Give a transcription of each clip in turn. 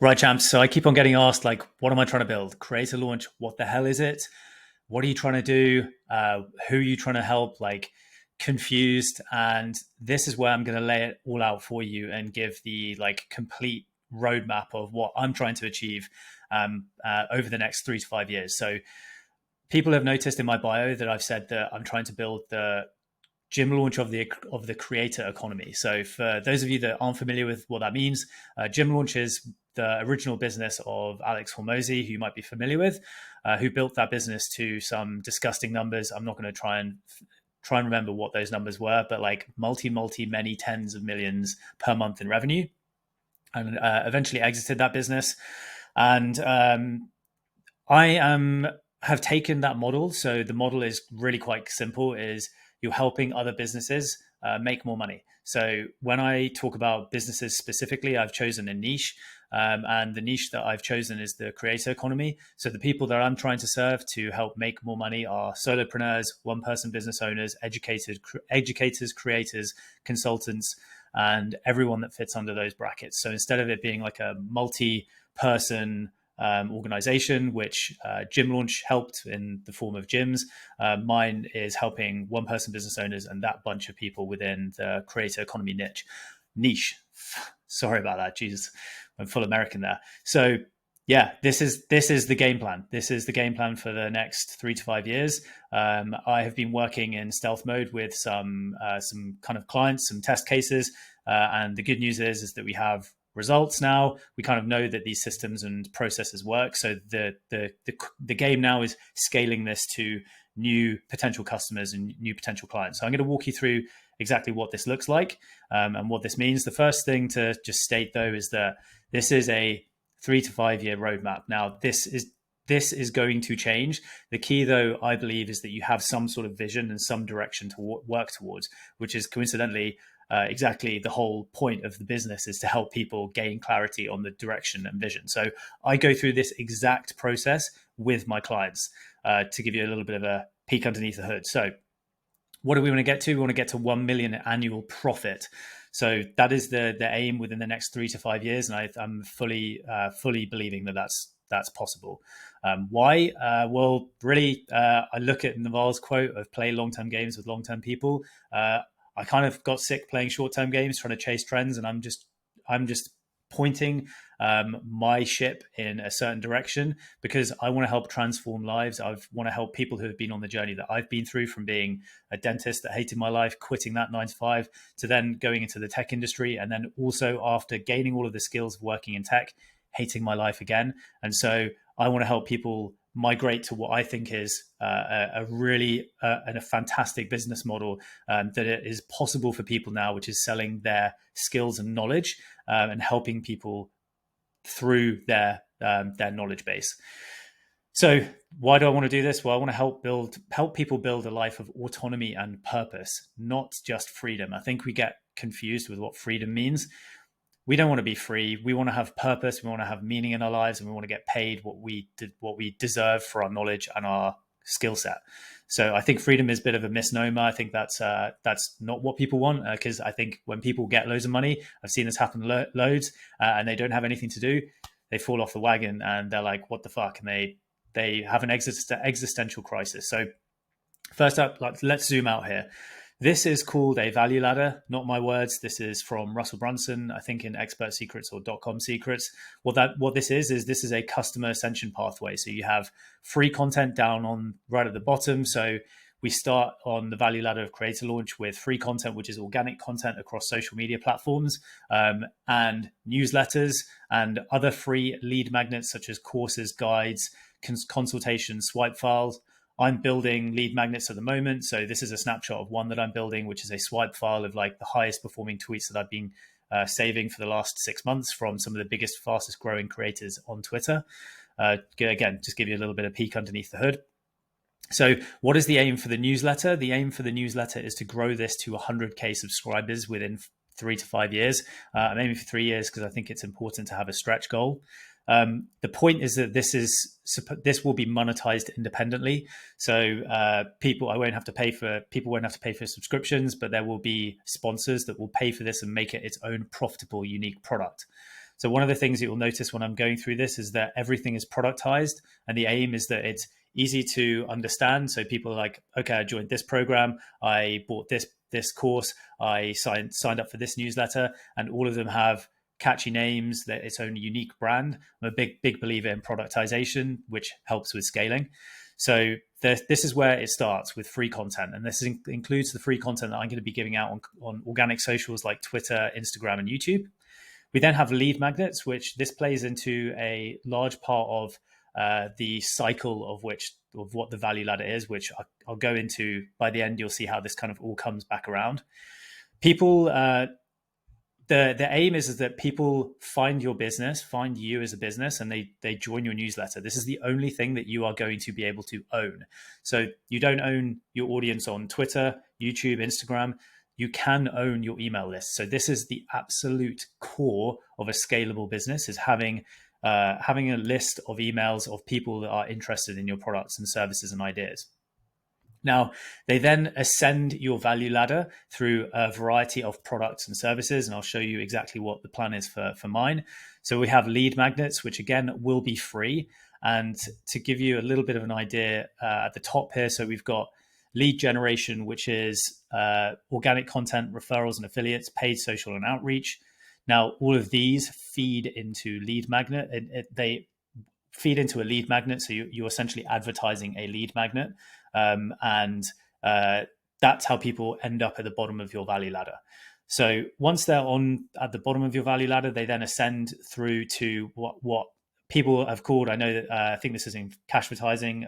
Right, champs. So I keep on getting asked, like, what am I trying to build? Create a launch. What the hell is it? What are you trying to do? Who are you trying to help? Like, confused. And this is where I'm going to lay it all out for you and give the like complete roadmap of what I'm trying to achieve over the next 3 to 5 years. So people have noticed in my bio that I've said that I'm trying to build the gym launch of the creator economy. So for those of you that aren't familiar with what that means, gym launch is the original business of Alex Hormozy, who you might be familiar with, who built that business to some disgusting numbers. I'm not going to try and remember what those numbers were, but like many tens of millions per month in revenue, and eventually exited that business. And I am have taken that model. So the model is really quite simple: is you're helping other businesses make more money. So when I talk about businesses specifically, I've chosen a niche. And the niche that I've chosen is the creator economy. So the people that I'm trying to serve to help make more money are solopreneurs, one-person business owners, educators, creators, consultants, and everyone that fits under those brackets. So instead of it being like a multi-person organization, which Gym Launch helped in the form of gyms. Mine is helping one-person business owners and that bunch of people within the creator economy niche. Sorry about that. Jesus, I'm full American there. So yeah, this is the game plan. This is the game plan for the next 3 to 5 years. I have been working in stealth mode with some kind of clients, some test cases, and the good news is that we have results now. We kind of know that these systems and processes work. So the game now is scaling this to new potential customers and new potential clients. So I'm going to walk you through exactly what this looks like and what this means. The first thing to just state, though, is that this is a 3 to 5 year roadmap. Now, this is going to change. The key, though, I believe, is that you have some sort of vision and some direction to work towards, which is coincidentally exactly the whole point of the business, is to help people gain clarity on the direction and vision. So I go through this exact process with my clients to give you a little bit of a peek underneath the hood. So what do we want to get to? We want to get to 1 million annual profit. So that is the aim within the next 3 to 5 years. And I'm fully believing that that's possible. Why? Well, really, I look at Naval's quote of play long-term games with long-term people. I kind of got sick playing short-term games, trying to chase trends, and I'm just pointing my ship in a certain direction because I want to help transform lives. I want to help people who have been on the journey that I've been through, from being a dentist that hated my life, quitting that 9 to 5, to then going into the tech industry, and then also after gaining all of the skills of working in tech, hating my life again. And so I want to help people migrate to what I think is a really and a fantastic business model that it is possible for people now, which is selling their skills and knowledge and helping people through their knowledge base. So why do I want to do this? Well, I want to help people build a life of autonomy and purpose, not just freedom. I think we get confused with what freedom means. We don't want to be free. We want to have purpose. We want to have meaning in our lives, and we want to get paid what we deserve for our knowledge and our skill set. So I think freedom is a bit of a misnomer. I think that's not what people want, because I think when people get loads of money, I've seen this happen loads, and they don't have anything to do, they fall off the wagon and they're like, what the fuck? And they have an existential crisis. So first up, let's zoom out here. This is called a value ladder, not my words. This is from Russell Brunson, I think in Expert Secrets or .com Secrets. What this is a customer ascension pathway. So you have free content down on right at the bottom. So we start on the value ladder of creator launch with free content, which is organic content across social media platforms, and newsletters and other free lead magnets such as courses, guides, consultations, swipe files. I'm building lead magnets at the moment. So this is a snapshot of one that I'm building, which is a swipe file of like the highest performing tweets that I've been saving for the last 6 months from some of the biggest, fastest growing creators on Twitter. Again, just give you a little bit of peek underneath the hood. So what is the aim for the newsletter? The aim for the newsletter is to grow this to 100K subscribers within 3 to 5 years. I'm aiming for 3 years because I think it's important to have a stretch goal. The point is that this will be monetized independently. So people won't have to pay for subscriptions, but there will be sponsors that will pay for this and make it its own profitable, unique product. So one of the things that you'll notice when I'm going through this is that everything is productized, and the aim is that it's easy to understand. So people are like, okay, I joined this program, I bought this course, I signed up for this newsletter, and all of them have catchy names, that its own unique brand. I'm a big believer in productization, which helps with scaling. So this is where it starts with free content, and this includes the free content that I'm going to be giving out on organic socials like Twitter, Instagram, and YouTube. We then have lead magnets, which this plays into a large part of the cycle of what the value ladder is, which I'll go into by the end. You'll see how this kind of all comes back around. People, the aim is that people find your business, find you as a business, and they join your newsletter. This is the only thing that you are going to be able to own. So you don't own your audience on Twitter, YouTube, Instagram. You can own your email list. So this is the absolute core of a scalable business, is having a list of emails of people that are interested in your products and services and ideas. Now, they then ascend your value ladder through a variety of products and services, and I'll show you exactly what the plan is for mine. So we have lead magnets, which again will be free. And to give you a little bit of an idea at the top here, so we've got lead generation, which is organic content, referrals and affiliates, paid social and outreach. Now, all of these feed into lead magnet. They feed into a lead magnet. So you're essentially advertising a lead magnet. And that's how people end up at the bottom of your value ladder. So once they're at the bottom of your value ladder, they then ascend through to what people have called, I know that I think this is in cash advertising.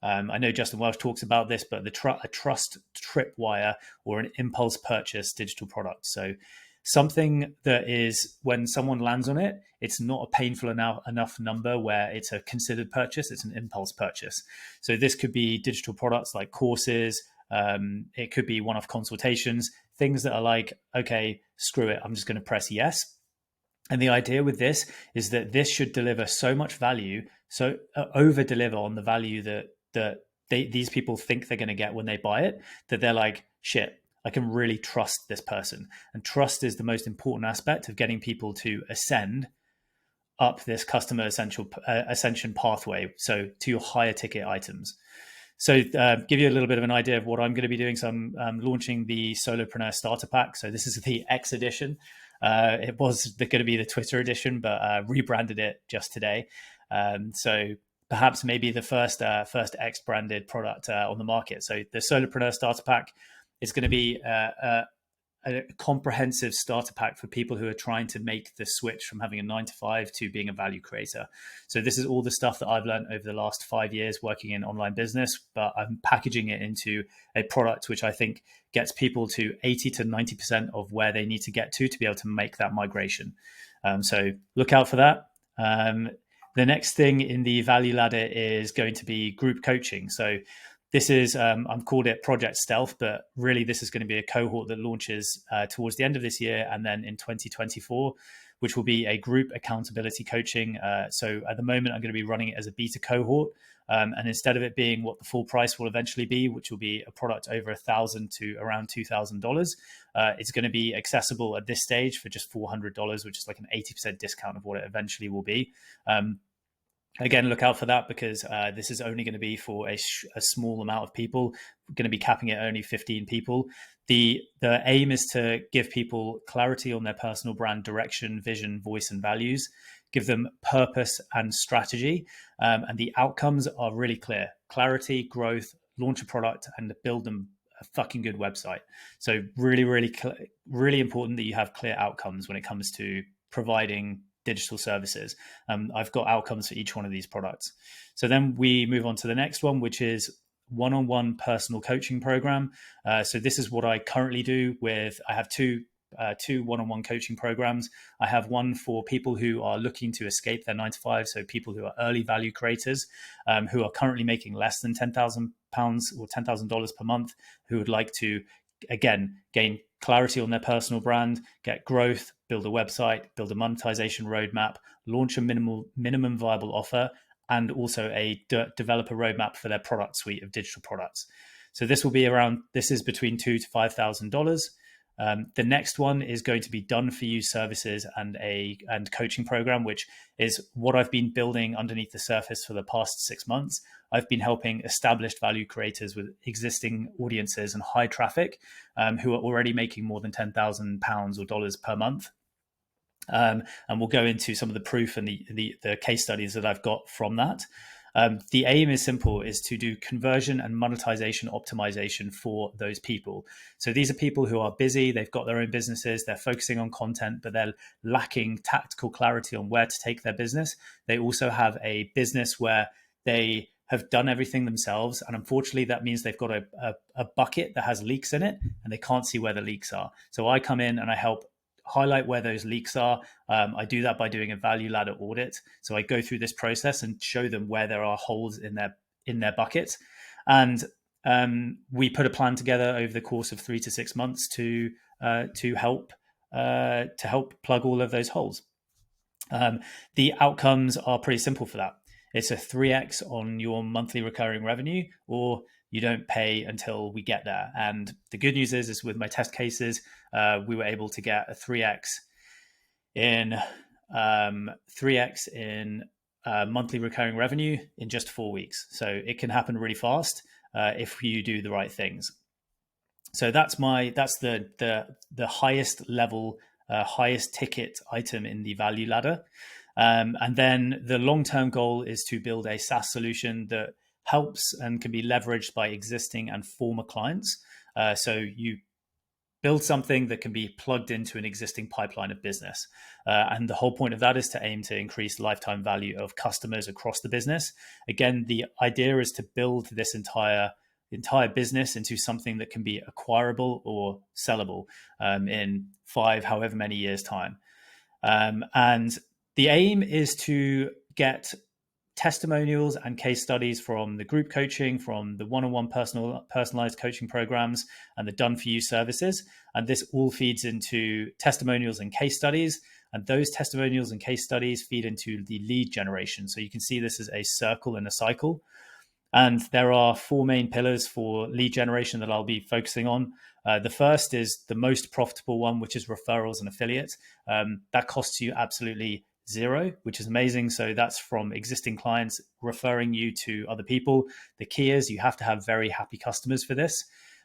I know Justin Welsh talks about this, but a trust tripwire or an impulse purchase digital product. So something that is, when someone lands on it, it's not a painful enough number where it's a considered purchase, it's an impulse purchase. So this could be digital products like courses, it could be one-off consultations, things that are like, okay, screw it, I'm just going to press yes. And the idea with this is that this should deliver so much value, so over deliver on the value that these people think they're going to get when they buy it, that they're like, shit, I can really trust this person. And trust is the most important aspect of getting people to ascend up this customer ascension pathway, so to your higher ticket items. So give you a little bit of an idea of what I'm going to be doing. So I'm launching the Solopreneur Starter Pack. So this is the X edition. It was going to be the Twitter edition, but rebranded it just today. So perhaps maybe the first X branded product on the market. So the Solopreneur Starter Pack is going to be a comprehensive starter pack for people who are trying to make the switch from having a 9-to-5 to being a value creator. So this is all the stuff that I've learned over the last 5 years working in online business, but I'm packaging it into a product which I think gets people to 80 to 90% of where they need to get to be able to make that migration. So look out for that. The next thing in the value ladder is going to be group coaching. So this is, I've called it Project Stealth, but really this is going to be a cohort that launches towards the end of this year and then in 2024, which will be a group accountability coaching. So at the moment, I'm going to be running it as a beta cohort. And instead of it being what the full price will eventually be, which will be a product over $1,000 to around $2,000, it's going to be accessible at this stage for just $400, which is like an 80% discount of what it eventually will be. Again, look out for that because this is only going to be for a small amount of people. We're going to be capping it at only 15 people. The aim is to give people clarity on their personal brand direction, vision, voice, and values, give them purpose and strategy. And the outcomes are really clear: clarity, growth, launch a product, and build them a fucking good website. So really, really important that you have clear outcomes when it comes to providing digital services. I've got outcomes for each one of these products. So then we move on to the next one, which is one-on-one personal coaching program. So this is what I currently do I have two one-on-one coaching programs. I have one for people who are looking to escape their 9-to-5. So people who are early value creators, who are currently making less than £10,000 or $10,000 per month, who would like to, again, gain clarity on their personal brand, get growth, build a website, build a monetization roadmap, launch a minimum viable offer, and also develop a roadmap for their product suite of digital products. So this is between $2,000 to $5,000. The next one is going to be done for you services and coaching program, which is what I've been building underneath the surface for the past 6 months. I've been helping established value creators with existing audiences and high traffic, who are already making more than £10,000 or dollars per month. And we'll go into some of the proof and the case studies that I've got from that. The aim is simple, is to do conversion and monetization optimization for those people. So these are people who are busy, they've got their own businesses, they're focusing on content, but they're lacking tactical clarity on where to take their business. They also have a business where they have done everything themselves. And unfortunately, that means they've got a bucket that has leaks in it and they can't see where the leaks are. So I come in and I help highlight where those leaks are. I do that by doing a value ladder audit. So I go through this process and show them where there are holes in their bucket, and we put a plan together over the course of 3 to 6 months to help plug all of those holes. The outcomes are pretty simple for that. It's a 3x on your monthly recurring revenue, or you don't pay until we get there. And the good news is with my test cases, we were able to get a 3x in monthly recurring revenue in just 4 weeks. So it can happen really fast if you do the right things. So that's the highest level, highest ticket item in the value ladder. And then the long-term goal is to build a SaaS solution that helps and can be leveraged by existing and former clients. So you build something that can be plugged into an existing pipeline of business. And the whole point of that is to aim to increase lifetime value of customers across the business. Again, the idea is to build this entire business into something that can be acquirable or sellable in 5, however many years' time. And the aim is to get testimonials and case studies from the group coaching, from the one-on-one personalized coaching programs, and the done for you services. And this all feeds into testimonials and case studies. And those testimonials and case studies feed into the lead generation. So you can see this as a circle and a cycle. And there are 4 main pillars for lead generation that I'll be focusing on. The first is the most profitable one, which is referrals and affiliates. That costs you absolutely zero, which is amazing. So that's from existing clients referring you to other people. The key is you have to have very happy customers for this.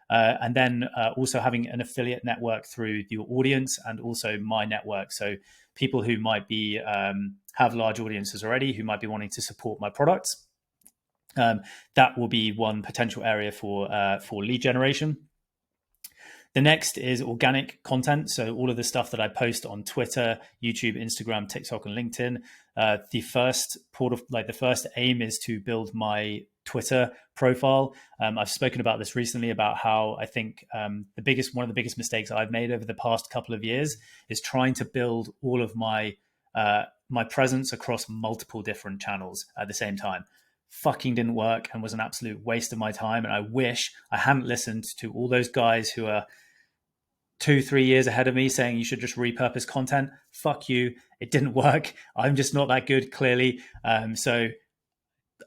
And then also having an affiliate network through your audience and also my network. So people who might be have large audiences already, who might be wanting to support my products. That will be one potential area for lead generation. The next is organic content. So all of the stuff that I post on Twitter, YouTube, Instagram, TikTok, and LinkedIn. The first aim is to build my Twitter profile. I've spoken about this recently about how I think one of the biggest mistakes I've made over the past couple of years is trying to build all of my presence across multiple different channels at the same time. Fucking didn't work and was an absolute waste of my time. And I wish I hadn't listened to all those guys who are 2-3 years ahead of me saying you should just repurpose content. Fuck you. It didn't work. I'm just not that good, clearly. So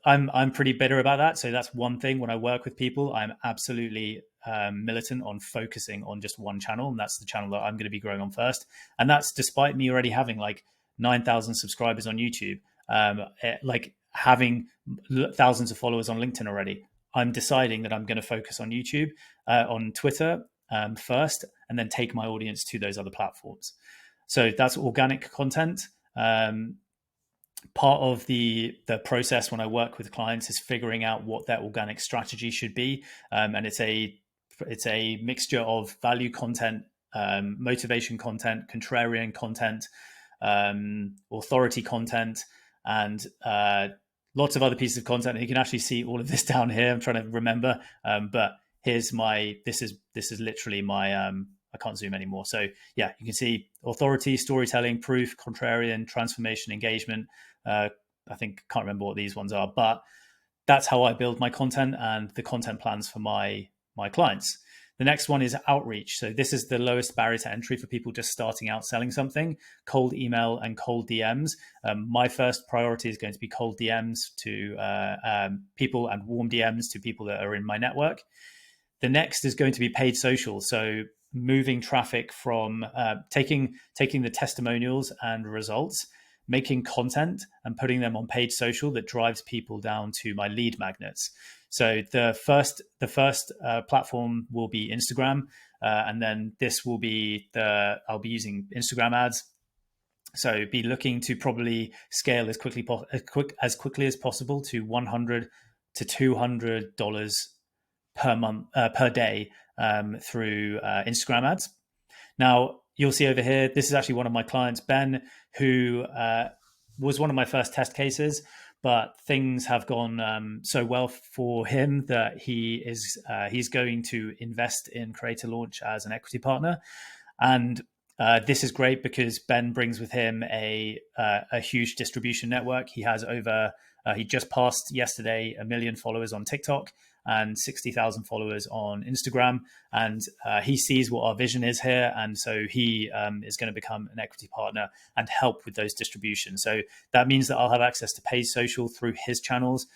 I'm pretty bitter about that. So that's one thing. When I work with people, I'm absolutely militant on focusing on just one channel. And that's the channel that I'm going to be growing on first. And that's despite me already having like 9,000 subscribers on YouTube. Having thousands of followers on LinkedIn already. I'm deciding that I'm going to focus on YouTube, on Twitter first, and then take my audience to those other platforms. So that's organic content. Part of the process when I work with clients is figuring out what their organic strategy should be. And it's a mixture of value content, motivation content, contrarian content, authority content, and lots of other pieces of content. And you can actually see all of this down here. I'm trying to remember, but here's this is literally my, I can't zoom anymore. So yeah, you can see authority, storytelling, proof, contrarian, transformation, engagement. I can't remember what these ones are, but that's how I build my content and the content plans for my clients. The next one is outreach. So this is the lowest barrier to entry for people just starting out selling something: cold email and cold DMs. My first priority is going to be cold DMs to people and warm DMs to people that are in my network. The next is going to be paid social. So moving traffic from taking the testimonials and results, making content and putting them on paid social that drives people down to my lead magnets. So the first platform will be Instagram, and then this will be I'll be using Instagram ads. So be looking to probably scale as quickly as possible to $100 to $200 per month per day through Instagram ads. Now you'll see over here, this is actually one of my clients, Ben, who was one of my first test cases, but things have gone so well for him that he's going to invest in Creator Launch as an equity partner. And this is great because Ben brings with him a huge distribution network. He has he just passed yesterday 1 million followers on TikTok and 60,000 followers on Instagram. And he sees what our vision is here. And so he is going to become an equity partner and help with those distributions. So that means that I'll have access to paid social through his channels,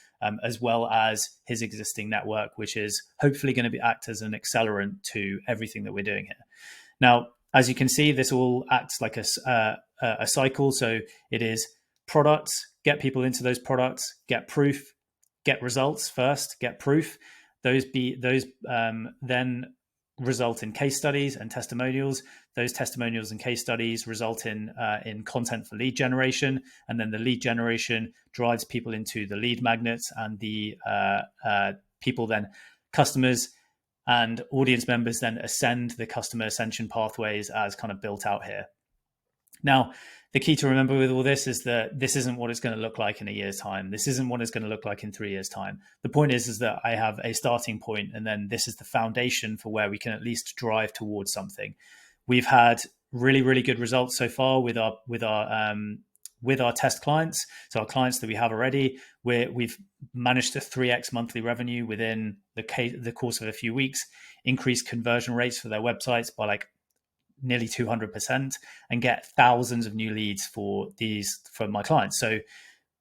as well as his existing network, which is hopefully going to act as an accelerant to everything that we're doing here. Now, as you can see, this all acts like a cycle. So it is products, get people into those products, get proof, get results first, get proof. Those then result in case studies and testimonials. Those testimonials and case studies result in content for lead generation, and then the lead generation drives people into the lead magnets, and the people then customers and audience members then ascend the customer ascension pathways as kind of built out here. Now, the key to remember with all this is that this isn't what it's going to look like in a year's time. This isn't what it's going to look like in 3 years' time. The point is that I have a starting point, and then this is the foundation for where we can at least drive towards something. We've had really, really good results so far with our test clients. So our clients that we have already, we've managed to 3x monthly revenue within the course of a few weeks, increase conversion rates for their websites by like nearly 200%, and get thousands of new leads for my clients. So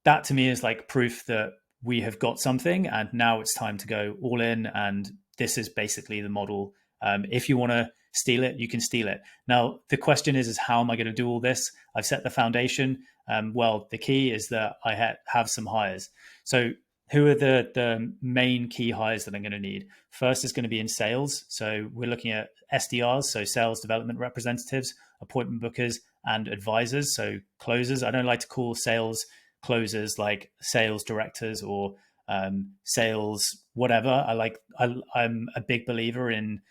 that to me is like proof that we have got something, and now it's time to go all in. And this is basically the model. If you want to steal it, you can steal it. Now, the question is how am I going to do all this? I've set the foundation. Well, the key is that I have some hires. So who are the main key hires that I'm going to need? First is going to be in sales. So we're looking at SDRs, so sales development representatives, appointment bookers, and advisors, so closers. I don't like to call sales closers like sales directors or sales whatever. I'm a big believer in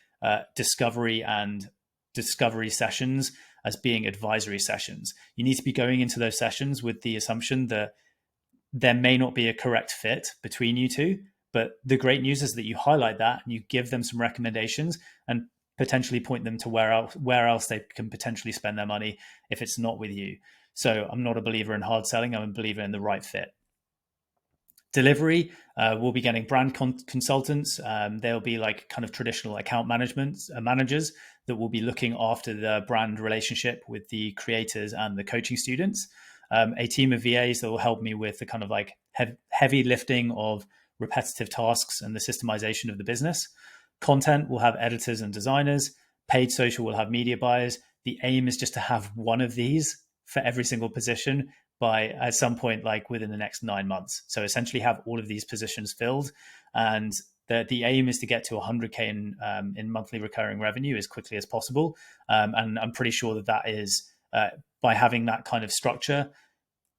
discovery sessions as being advisory sessions. You need to be going into those sessions with the assumption that there may not be a correct fit between you two, but the great news is that you highlight that and you give them some recommendations and potentially point them to where else they can potentially spend their money if it's not with you. So I'm not a believer in hard selling. I'm a believer in the right fit. Delivery, we'll be getting brand consultants. They'll be like kind of traditional account managers that will be looking after the brand relationship with the creators and the coaching students. A team of VAs that will help me with the kind of like heavy lifting of repetitive tasks and the systemization of the business. Content will have editors and designers. Paid social will have media buyers. The aim is just to have one of these for every single position by at some point, like within the next 9 months. So essentially have all of these positions filled. And the aim is to get to 100K in monthly recurring revenue as quickly as possible. And I'm pretty sure that is by having that kind of structure,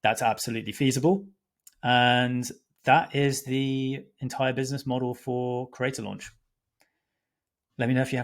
that's absolutely feasible. And that is the entire business model for Creator Launch. Let me know if you have any